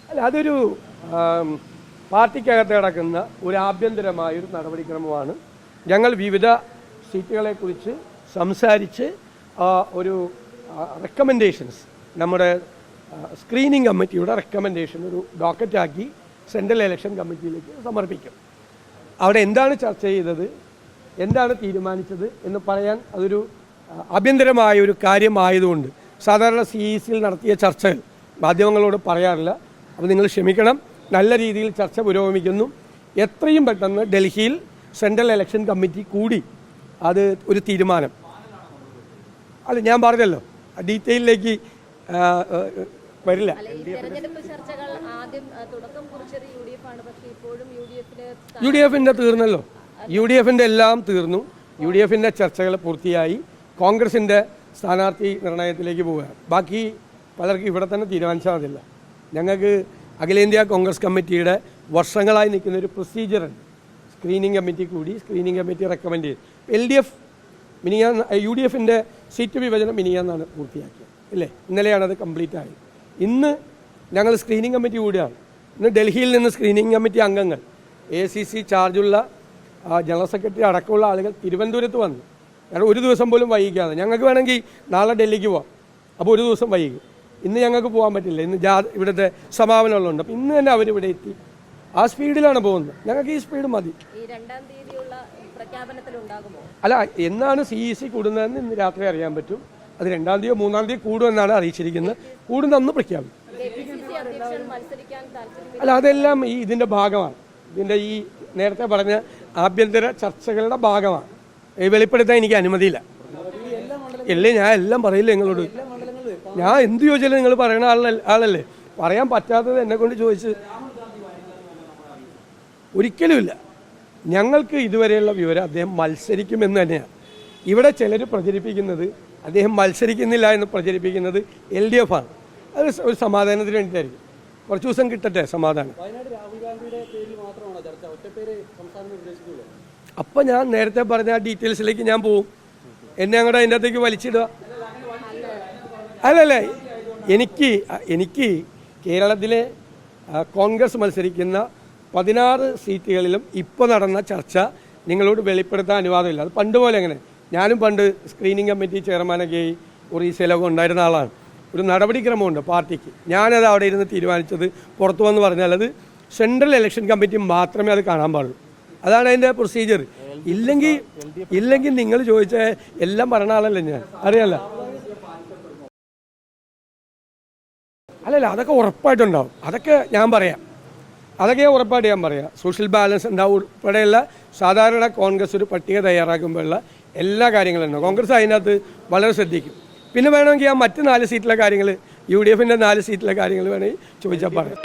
അല്ല, അതൊരു പാർട്ടിക്കകത്ത് കിടക്കുന്ന ഒരു ആഭ്യന്തരമായൊരു നടപടിക്രമമാണ്. ഞങ്ങൾ വിവിധ സീറ്റുകളെക്കുറിച്ച് സംസാരിച്ച് ഒരു റെക്കമെൻഡേഷൻസ് നമ്മുടെ സ്ക്രീനിങ് കമ്മിറ്റിയുടെ റെക്കമെൻഡേഷൻ ഒരു ഡോക്കറ്റാക്കി സെൻട്രൽ ഇലക്ഷൻ കമ്മിറ്റിയിലേക്ക് സമർപ്പിക്കും. അവിടെ എന്താണ് ചർച്ച ചെയ്തത്, എന്താണ് തീരുമാനിച്ചത് എന്ന് പറയാൻ അതൊരു ആഭ്യന്തരമായ ഒരു കാര്യമായതുകൊണ്ട് സാധാരണ CEC-യിൽ നടത്തിയ ചർച്ചകൾ മാധ്യമങ്ങളോട് പറയാറില്ല. അപ്പോൾ നിങ്ങൾ ക്ഷമിക്കണം. നല്ല രീതിയിൽ ചർച്ച പുരോഗമിക്കുന്നു. എത്രയും പെട്ടെന്ന് ഡൽഹിയിൽ സെൻട്രൽ ഇലക്ഷൻ കമ്മിറ്റി കൂടി അത് ഒരു തീരുമാനം, അല്ല ഞാൻ പറഞ്ഞല്ലോ ഡീറ്റെയിലേക്ക് വരില്ല. UDF-ന്റെ തീർന്നല്ലോ. UDF-ന്റെ എല്ലാം തീർന്നു. UDF-ന്റെ ചർച്ചകൾ പൂർത്തിയായി. കോൺഗ്രസിൻ്റെ സ്ഥാനാർത്ഥി നിർണയത്തിലേക്ക് പോവുകയാണ്. ബാക്കി പലർക്കും ഇവിടെ തന്നെ തീരുമാനിച്ചാൽ മതില്ല. ഞങ്ങൾക്ക് അഖിലേന്ത്യാ കോൺഗ്രസ് കമ്മിറ്റിയുടെ വർഷങ്ങളായി നിൽക്കുന്ന ഒരു പ്രൊസീജിയറുണ്ട്. സ്ക്രീനിങ് കമ്മിറ്റി കൂടി സ്ക്രീനിങ് കമ്മിറ്റി റെക്കമെൻഡ് ചെയ്തു. LDF UDF-ന്റെ സീറ്റ് വിഭജനം മിനിയാന്നാണ് പൂർത്തിയാക്കിയത് ഇല്ലേ? ഇന്നലെയാണ് അത് കംപ്ലീറ്റ് ആയത്. ഇന്ന് ഞങ്ങൾ സ്ക്രീനിങ് കമ്മിറ്റി കൂടിയാണ്. ഇന്ന് ഡൽഹിയിൽ നിന്ന് സ്ക്രീനിങ് കമ്മിറ്റി അംഗങ്ങൾ ACC ചാർജുള്ള ജനറൽ സെക്രട്ടറി അടക്കമുള്ള ആളുകൾ തിരുവനന്തപുരത്ത് വന്നു. കാരണം ഒരു ദിവസം പോലും വൈകിക്കാതെ ഞങ്ങൾക്ക് വേണമെങ്കിൽ നാളെ ഡൽഹിക്ക് പോവാം. അപ്പോൾ ഒരു ദിവസം വൈകി. ഇന്ന് ഞങ്ങൾക്ക് പോകാൻ പറ്റില്ല. ഇന്ന് ഇവിടുത്തെ സമാപനമുള്ളതുണ്ട്. അപ്പോൾ ഇന്ന് തന്നെ അവരിവിടെ എത്തി. ആ സ്പീഡിലാണ് പോകുന്നത്. ഞങ്ങൾക്ക് ഈ സ്പീഡ് മതി. അല്ല, എന്നാണ് CEC കൂടുന്നതെന്ന് ഇന്ന് രാത്രി അറിയാൻ പറ്റും. അത് 2-ാം തീയതിയോ 3-ാം തീയതി കൂടുമെന്നാണ് അറിയിച്ചിരിക്കുന്നത്. കൂടുന്ന അന്ന് പ്രഖ്യാപിക്കും. അല്ല, അതെല്ലാം ഇതിൻ്റെ ഭാഗമാണ്. ഇതിൻ്റെ ഈ നേരത്തെ പറഞ്ഞ ആഭ്യന്തര ചർച്ചകളുടെ ഭാഗമാണ്. വെളിപ്പെടുത്താൻ എനിക്ക് അനുമതിയില്ല. അല്ലേ, ഞാൻ എല്ലാം പറയില്ല നിങ്ങളോട്. ഞാൻ എന്ത് ചോദിച്ചാലും നിങ്ങൾ പറയുന്ന ആളല്ലേ. പറയാൻ പറ്റാത്തത് എന്നെ കൊണ്ട് ചോദിച്ച് ഒരിക്കലുമില്ല. ഞങ്ങൾക്ക് ഇതുവരെയുള്ള വിവരം അദ്ദേഹം മത്സരിക്കുമെന്ന് തന്നെയാണ്. ഇവിടെ ചിലർ പ്രചരിപ്പിക്കുന്നത് അദ്ദേഹം മത്സരിക്കുന്നില്ല എന്ന് പ്രചരിപ്പിക്കുന്നത് LDF ആണ്. അത് ഒരു സമാധാനത്തിന് വേണ്ടിയിട്ടായിരിക്കും. കുറച്ച് ദിവസം കിട്ടട്ടെ സമാധാനം. അപ്പം ഞാൻ നേരത്തെ പറഞ്ഞ ഡീറ്റെയിൽസിലേക്ക് ഞാൻ പോവും. എന്നെ അങ്ങോട്ട് അതിൻ്റെ അകത്തേക്ക് വലിച്ചിടുക അല്ലല്ലേ. എനിക്ക് കേരളത്തിലെ കോൺഗ്രസ് മത്സരിക്കുന്ന 16 സീറ്റുകളിലും ഇപ്പോൾ നടന്ന ചർച്ച നിങ്ങളോട് വെളിപ്പെടുത്താൻ അനുവാദമില്ല. അത് പണ്ട് പോലെ എങ്ങനെ. ഞാനും പണ്ട് സ്ക്രീനിങ് കമ്മിറ്റി ചെയർമാനൊക്കെ ഒറീസയിലൊക്കെ ഉണ്ടായിരുന്ന ആളാണ്. ഒരു നടപടിക്രമമുണ്ട് പാർട്ടിക്ക്. ഞാനത് അവിടെ ഇരുന്ന് തീരുമാനിച്ചത് പുറത്തു വന്ന് പറഞ്ഞാൽ അത് സെൻട്രൽ ഇലക്ഷൻ കമ്മിറ്റി മാത്രമേ അത് കാണാൻ പാടുള്ളൂ. അതാണ് അതിൻ്റെ പ്രൊസീജിയർ. ഇല്ലെങ്കിൽ നിങ്ങൾ ചോദിച്ച എല്ലാം പറഞ്ഞ ആളല്ലേ ഞാൻ, അറിയാമല്ല. അല്ലല്ല, അതൊക്കെ ഉറപ്പായിട്ടുണ്ടാവും. അതൊക്കെ ഞാൻ പറയാം. ഉറപ്പായിട്ട് ഞാൻ പറയാം. സോഷ്യൽ ബാലൻസ് ഉണ്ടാവും ഉൾപ്പെടെയുള്ള സാധാരണ കോൺഗ്രസ് ഒരു പട്ടിക തയ്യാറാക്കുമ്പോഴുള്ള എല്ലാ കാര്യങ്ങളും ഉണ്ടാവും. കോൺഗ്രസ് അതിനകത്ത് വളരെ ശ്രദ്ധിക്കും. പിന്നെ വേണമെങ്കിൽ ആ മറ്റ് 4 സീറ്റിലെ കാര്യങ്ങൾ UDF-ന്റെ 4 സീറ്റിലെ കാര്യങ്ങൾ വേണമെങ്കിൽ ചോദിച്ചാൽ പറയാം.